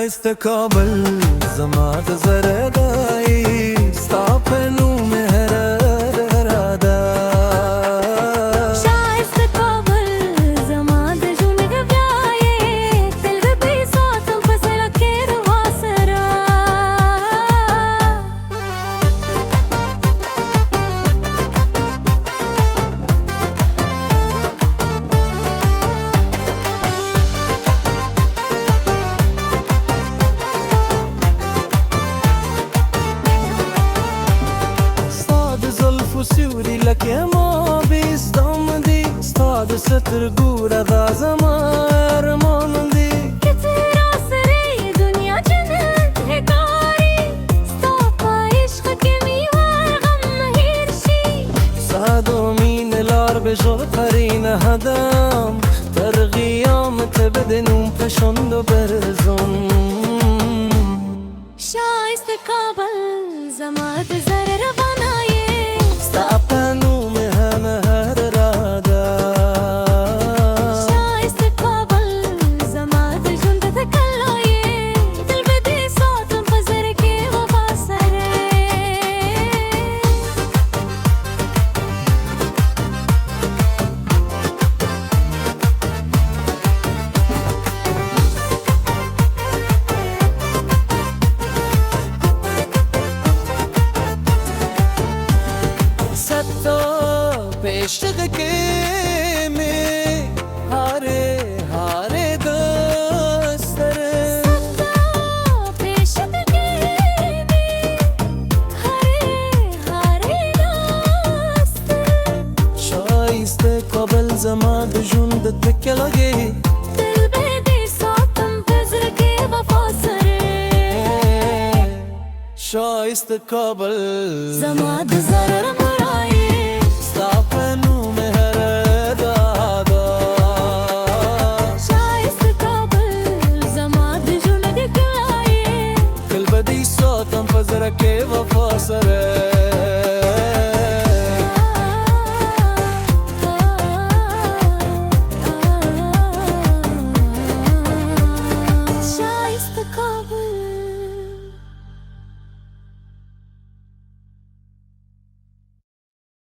शाइस्त काबल जमात जरदाई स्ताफनू मेहर रादा शाइस्त काबल जमात जुन गव्याये दिल बे सातम फसला केर वासरा سیوری لکه ما بیستم دی ستاد ستر گوره دا زمان ماندی که تیرا سری دنیا جنت ہے کاری ستاپا عشق کے میوار غم نهیرشی سادو مین لار بجو قرین هدم در قیامت بدنون پشند و برزم شایست کابل زمات زر روانای ستاپنو مهر رادا شایست کابل زمات جند تکلای دل بدی ساتم فزر کی وفا سره पेशग के में हारे हारे दस्तर पेशग के में हरे हरे दस्तर शाइस्त कबल जमात जुंद तक लगे दिल बेदी सातम फजर के वफा सरे शाइस्त कबल जमात जर मुराए ستاپنو مهر رادا شایست کابل زمات جند کلائے قلب دی ساتم فزرک وفا سره